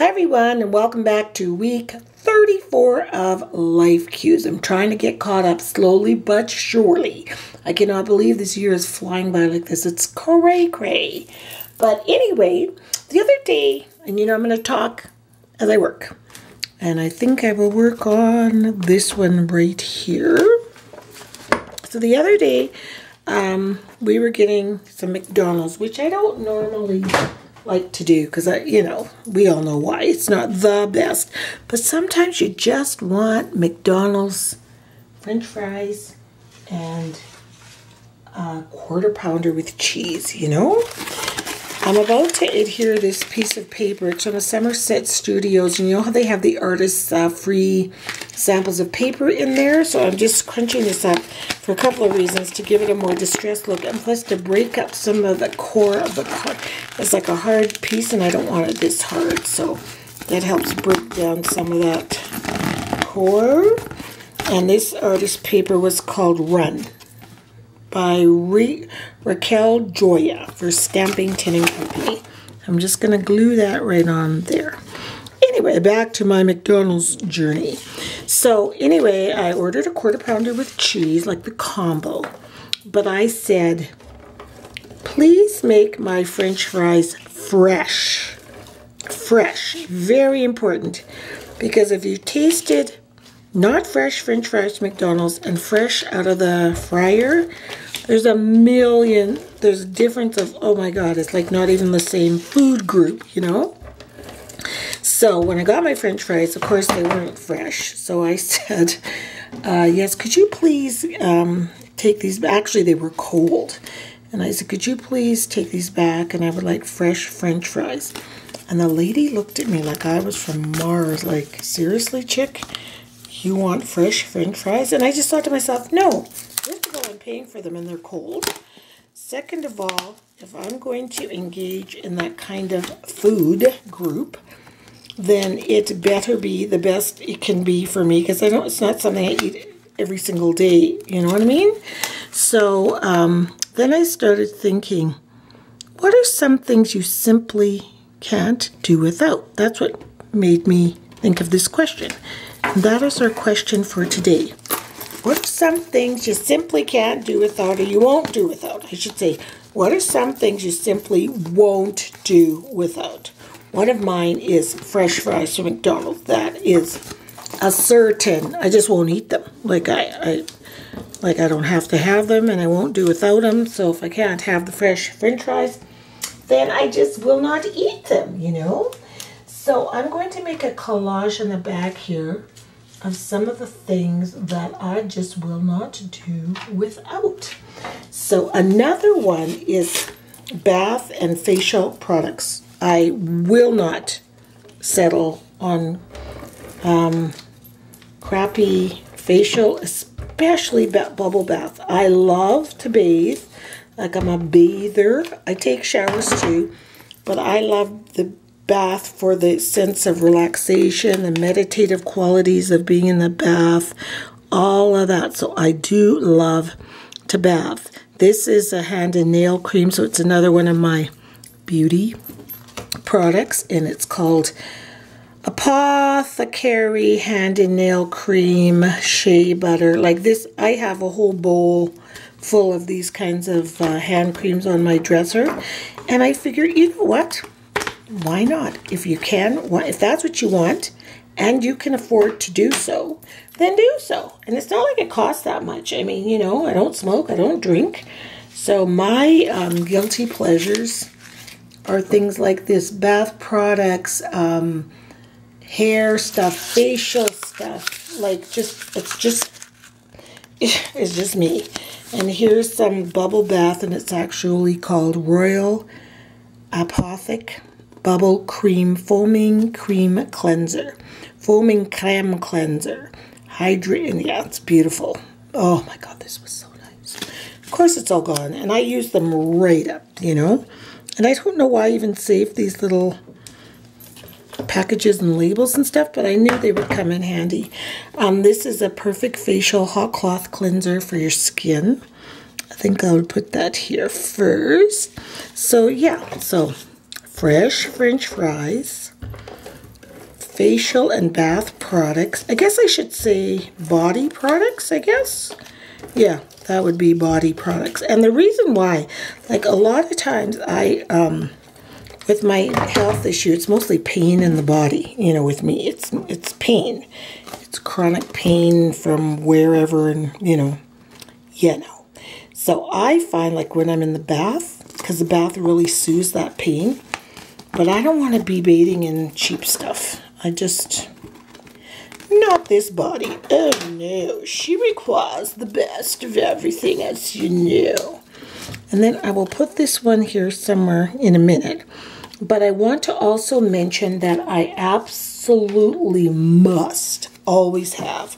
Hi everyone, and welcome back to week 34 of Life Cues. I'm trying to get caught up slowly but surely. I cannot believe this year is flying by like this. It's cray-cray. But anyway, the other day, and you know I'm going to talk as I work. And I think I will work on this one right here. So the other day, we were getting some McDonald's, which I don't normally like to do because we all know why. It's not the best, but sometimes you just want McDonald's French fries and a quarter pounder with cheese, I'm about to adhere this piece of paper. It's from the Somerset Studios. You know how they have the artists' free samples of paper in there? So I'm just crunching this up for a couple of reasons, to give it a more distressed look, and plus to break up some of the core of the card. It's like a hard piece, and I don't want it this hard. So that helps break down some of that core. And this artist paper was called Run by Raquel Joya for Stamping Tin & Company. I'm just going to glue that right on there. Anyway, back to my McDonald's journey. So anyway, I ordered a quarter pounder with cheese, like the combo. But I said, please make my French fries fresh. Fresh. Very important. Because if you tasted not fresh French fries from McDonald's and fresh out of the fryer, there's a difference of, oh my God, it's like not even the same food group, So when I got my French fries, of course they weren't fresh. So I said, yes, could you please take these back? Actually, they were cold. And I said, could you please take these back? And I would like fresh French fries. And the lady looked at me like I was from Mars, like, seriously, chick? You want fresh French fries? And I just thought to myself, no. First of all, I'm paying for them and they're cold. Second of all, if I'm going to engage in that kind of food group, then it better be the best it can be for me, because it's not something I eat every single day, you know what I mean? So then I started thinking, what are some things you simply can't do without? That's what made me think of this question. And that is our question for today. What are some things you simply can't do without, or you won't do without? I should say, what are some things you simply won't do without? One of mine is fresh fries from McDonald's. That is a certain. I just won't eat them. Like I don't have to have them, and I won't do without them. So if I can't have the fresh French fries, then I just will not eat them, So I'm going to make a collage in the back here of some of the things that I just will not do without. So another one is bath and facial products. I will not settle on crappy facial, especially bubble bath. I love to bathe, like I'm a bather. I take showers too, but I love the bath for the sense of relaxation, the meditative qualities of being in the bath, all of that. So I do love to bath. This is a hand and nail cream, so it's another one of my beauty products, and it's called Apothecary Hand and Nail Cream Shea Butter. Like this, I have a whole bowl full of these kinds of hand creams on my dresser, and I figured, you know what? Why not? If you can, if that's what you want, and you can afford to do so, then do so. And it's not like it costs that much. I mean, I don't smoke, I don't drink. So my guilty pleasures are things like this: bath products, hair stuff, facial stuff. Like it's just me. And here's some bubble bath, and it's actually called Royal Apothec Bubble Cream Foaming Cream Cleanser. Foaming Creme Cleanser. Hydrate, yeah, it's beautiful. Oh my God, this was so nice. Of course it's all gone, and I use them right up, And I don't know why I even saved these little packages and labels and stuff, but I knew they would come in handy. This is a perfect facial hot cloth cleanser for your skin. I think I would put that here first. So yeah, so fresh French fries, facial and bath products. I guess I should say body products, I guess. Yeah, that would be body products. And the reason why, like a lot of times with my health issue, it's mostly pain in the body. You know, with me, it's pain. It's chronic pain from wherever, and So I find like when I'm in the bath, because the bath really soothes that pain, but I don't want to be bathing in cheap stuff. Not this body. Oh no, she requires the best of everything, as you know. And then I will put this one here somewhere in a minute. But I want to also mention that I absolutely must always have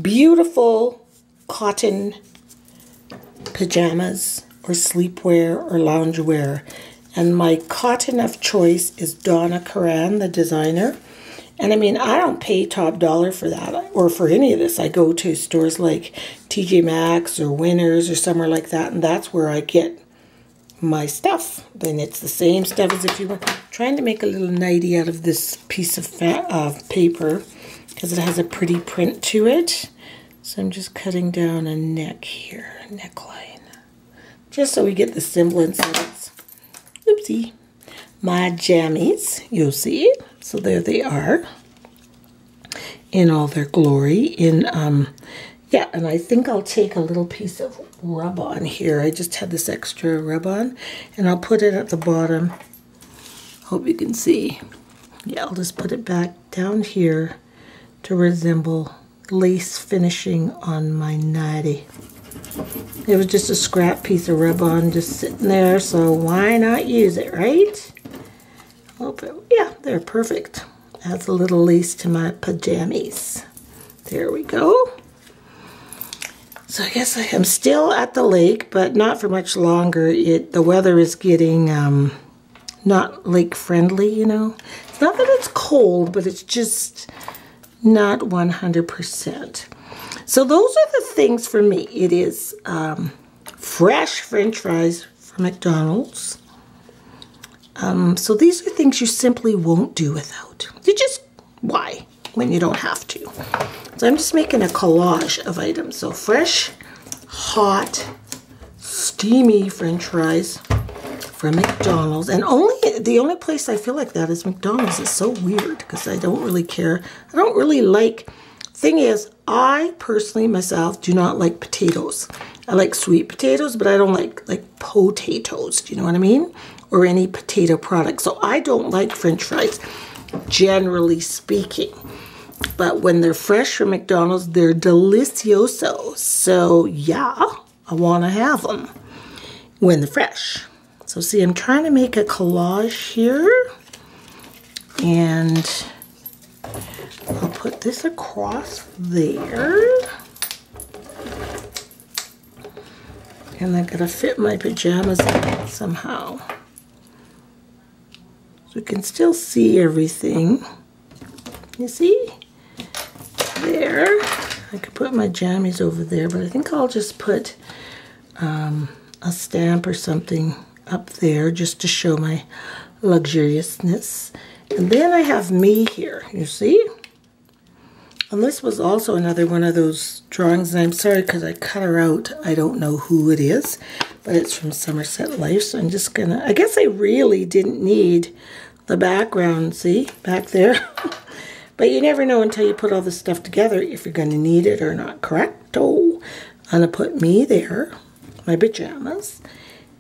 beautiful cotton pajamas or sleepwear or loungewear. And my cotton of choice is Donna Karan, the designer. And I mean, I don't pay top dollar for that or for any of this. I go to stores like TJ Maxx or Winners or somewhere like that, and that's where I get my stuff. Then it's the same stuff as if you were trying to make a little nightie out of this piece of paper because it has a pretty print to it. So I'm just cutting down a neck here, a neckline, just so we get the semblance of it. Oopsie. My jammies, you'll see. So there they are in all their glory. Yeah, and I think I'll take a little piece of rub-on here. I just had this extra rub-on, and I'll put it at the bottom. Hope you can see. Yeah, I'll just put it back down here to resemble lace finishing on my nightie. It was just a scrap piece of rub-on just sitting there, so why not use it, right? Yeah, they're perfect. Adds a little lace to my pajamas. There we go. So I guess I am still at the lake, but not for much longer. The weather is getting not lake friendly, you know. It's not that it's cold, but it's just not 100%. So those are the things for me. It is fresh French fries from McDonald's. So these are things you simply won't do without. Why? When you don't have to. So I'm just making a collage of items. So fresh, hot, steamy French fries from McDonald's. And the only place I feel like that is McDonald's. It's so weird because I don't really care. I don't really like... Thing is, I personally myself do not like potatoes. I like sweet potatoes, but I don't like potatoes. Do you know what I mean? Or any potato product. So I don't like French fries, generally speaking. But when they're fresh from McDonald's, they're delicioso. So yeah, I want to have them when they're fresh. So see, I'm trying to make a collage here. And I'll put this across there. And I gotta fit my pajamas in somehow. So you can still see everything. You see? There. I could put my jammies over there, but I think I'll just put a stamp or something up there just to show my luxuriousness. And then I have me here, you see? And this was also another one of those drawings, and I'm sorry because I cut her out. I don't know who it is, but it's from Somerset Life, so I'm just gonna, I guess I really didn't need the background, see, back there. But you never know until you put all this stuff together if you're gonna need it or not, correct? Oh, I'm gonna put me there, my pajamas,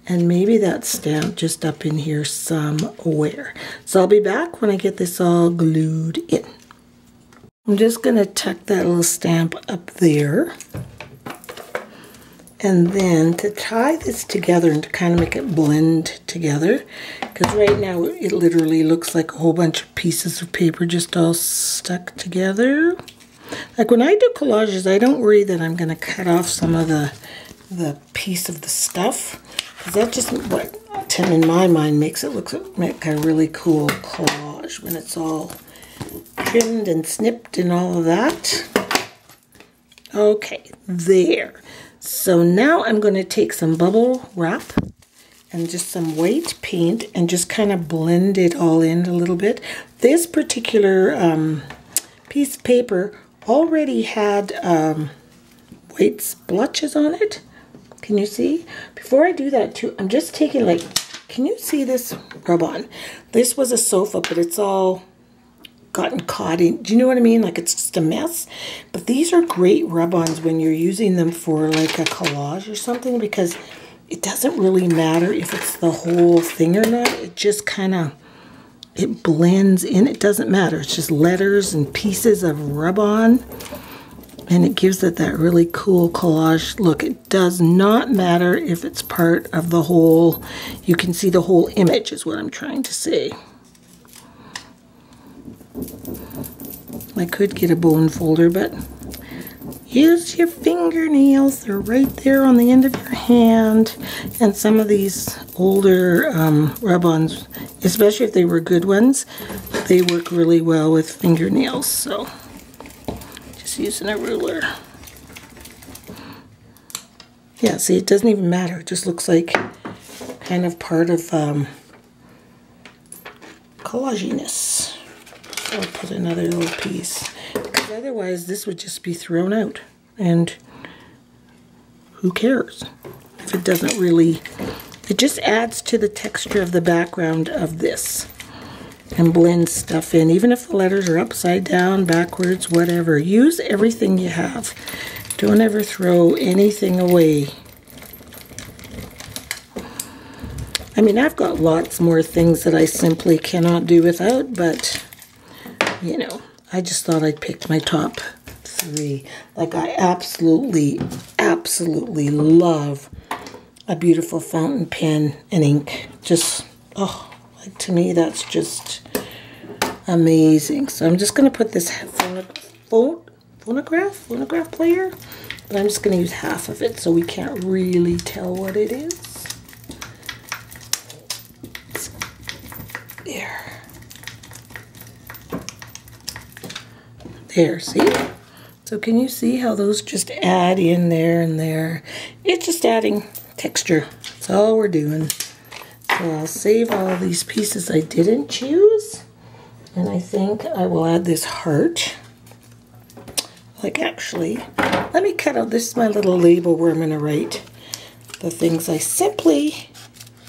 and maybe that stamp just up in here somewhere. So I'll be back when I get this all glued in. I'm just going to tuck that little stamp up there. And then to tie this together and to kind of make it blend together, because right now it literally looks like a whole bunch of pieces of paper just all stuck together. Like when I do collages, I don't worry that I'm going to cut off some of the piece of the stuff, because that's just what, in my mind, makes it look like a really cool collage when it's all trimmed and snipped and all of that. Okay, there. So now I'm going to take some bubble wrap and just some white paint and just kind of blend it all in a little bit. This particular piece of paper already had white splotches on it. Can you see? Before I do that too, I'm just taking like, can you see this rub-on? This was a sofa, but it's all gotten caught in, do you know what I mean? Like it's just a mess. But these are great rub-ons when you're using them for like a collage or something, because it doesn't really matter if it's the whole thing or not. It just kind of, it blends in. It doesn't matter. It's just letters and pieces of rub-on. And it gives it that really cool collage look. It does not matter if it's part of the whole, you can see the whole image is what I'm trying to say. I could get a bone folder, but use your fingernails. They're right there on the end of your hand. And some of these older rub-ons, especially if they were good ones, they work really well with fingernails. So just using a ruler. Yeah, see, it doesn't even matter. It just looks like kind of part of collaginess. I'll put another little piece, because otherwise this would just be thrown out, and who cares if it doesn't really, it just adds to the texture of the background of this and blends stuff in. Even if the letters are upside down, backwards, whatever, use everything you have. Don't ever throw anything away. I mean, I've got lots more things that I simply cannot do without, but you know, I just thought I'd pick my top 3. Like, I absolutely, absolutely love a beautiful fountain pen and ink. Just, oh, like, to me, that's just amazing. So I'm just going to put this phonograph player, but I'm just going to use half of it so we can't really tell what it is. There. There, see? So can you see how those just add in there and there? It's just adding texture. That's all we're doing. So I'll save all these pieces I didn't choose. And I think I will add this heart. Like, actually, let me cut out, this is my little label where I'm going to write the things I simply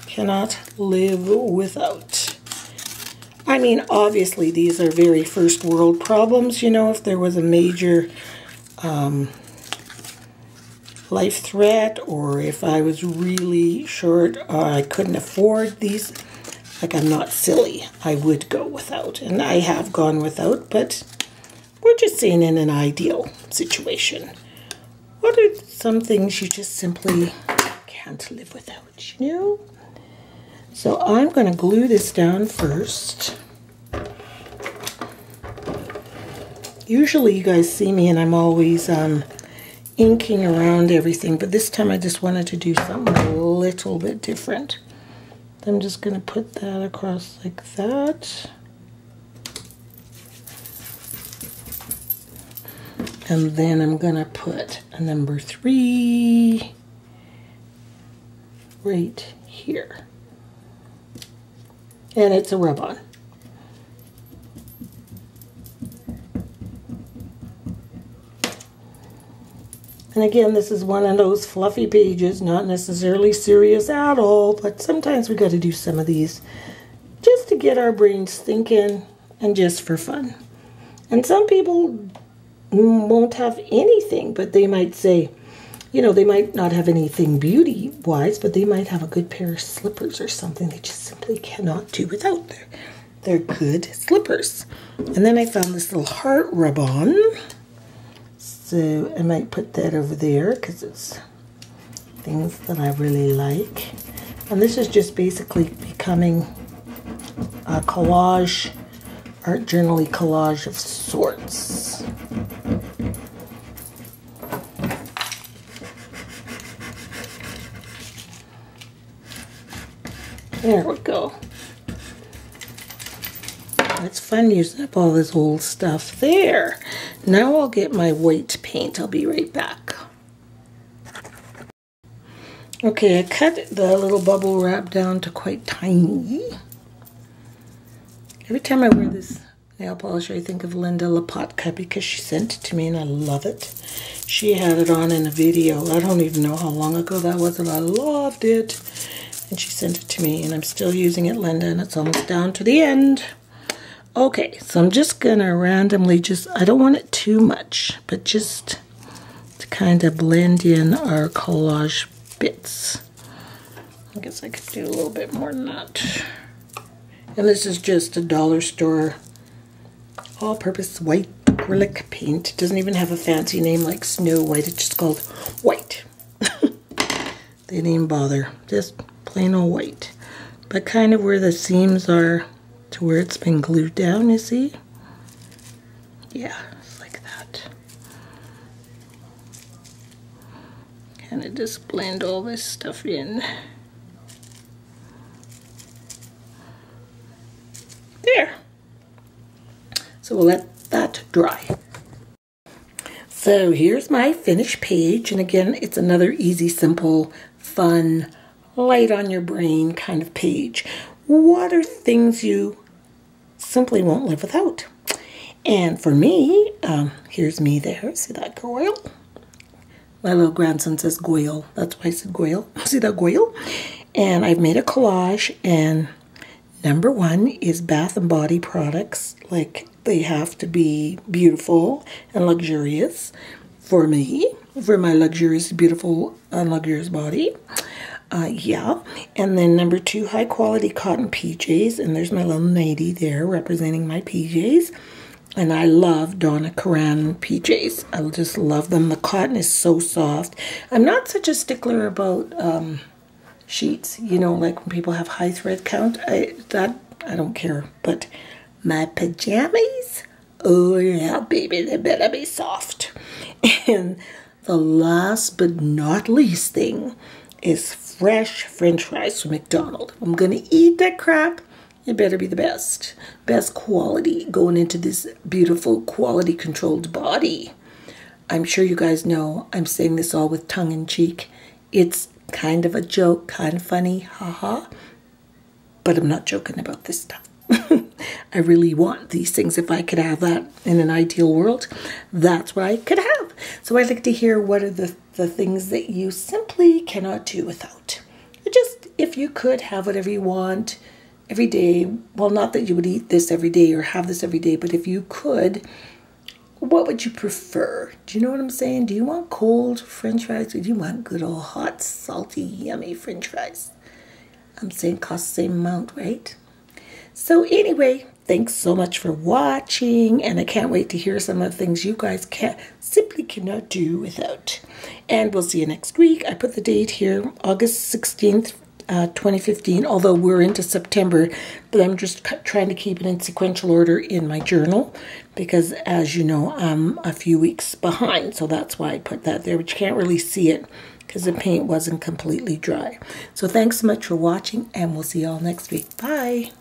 cannot live without. I mean, obviously, these are very first world problems. You know, if there was a major life threat, or if I was really short, I couldn't afford these, like, I'm not silly, I would go without. And I have gone without, but we're just saying in an ideal situation. What are some things you just simply can't live without, you know? So I'm going to glue this down first. Usually you guys see me and I'm always inking around everything, but this time I just wanted to do something a little bit different. I'm just going to put that across like that. And then I'm going to put a number 3 right here. And it's a rub-on. And again, this is one of those fluffy pages, not necessarily serious at all, but sometimes we got to do some of these just to get our brains thinking and just for fun. And some people won't have anything, but they might say, you know, they might not have anything beauty-wise, but they might have a good pair of slippers or something they just simply cannot do without. They're good slippers. And then I found this little heart rub-on. So I might put that over there because it's things that I really like. And this is just basically becoming a collage, art journal-y collage of sorts. There we go. It's fun using up all this old stuff there. Now I'll get my white paint. I'll be right back. Okay, I cut the little bubble wrap down to quite tiny. Every time I wear this nail polish, I think of Linda Lapotka because she sent it to me and I love it. She had it on in a video. I don't even know how long ago that was, and I loved it. And she sent it to me, and I'm still using it, Linda, and it's almost down to the end. Okay, so I'm just gonna randomly I don't want it too much, but just to kind of blend in our collage bits. I guess I could do a little bit more than that. And this is just a dollar store all-purpose white acrylic paint. It doesn't even have a fancy name like Snow White. It's just called white. They didn't even bother. Just plain old white. But kind of where the seams are to where it's been glued down, you see? Yeah, it's like that. Kind of just blend all this stuff in. There. So we'll let that dry. So here's my finished page, and again, it's another easy, simple, fun, light on your brain kind of page. What are things you simply won't live without? And for me, here's me there. See that Goyle? My little grandson says Goyle. That's why I said Goyle. See that Goyle? And I've made a collage, and number one is Bath and Body products. Like, they have to be beautiful and luxurious for me, for my luxurious, beautiful, and luxurious body. Yeah. And then number two, high quality cotton PJs. And there's my little lady there representing my PJs. And I love Donna Karan PJs. I just love them. The cotton is so soft. I'm not such a stickler about sheets, you know, like when people have high thread count. I don't care. But my pajamas, oh yeah, baby, they better be soft. And the last but not least thing is fresh French fries from McDonald's. I'm gonna eat that crap. It better be the best quality going into this beautiful quality controlled body. I'm sure you guys know I'm saying this all with tongue in cheek. It's kind of a joke, kind of funny, haha. But I'm not joking about this stuff. I really want these things. If I could have that in an ideal world, that's what I could have. So I'd like to hear what are the things that you simply cannot do without. Just if you could have whatever you want every day. Well, not that you would eat this every day or have this every day, but if you could, what would you prefer? Do you know what I'm saying? Do you want cold French fries or do you want good old hot, salty, yummy French fries? I'm saying cost the same amount, right? So anyway, thanks so much for watching, and I can't wait to hear some of the things you guys simply cannot do without. And we'll see you next week. I put the date here, August 16th, 2015, although we're into September, but I'm just trying to keep it in sequential order in my journal because, as you know, I'm a few weeks behind, so that's why I put that there, but you can't really see it because the paint wasn't completely dry. So thanks so much for watching, and we'll see you all next week. Bye!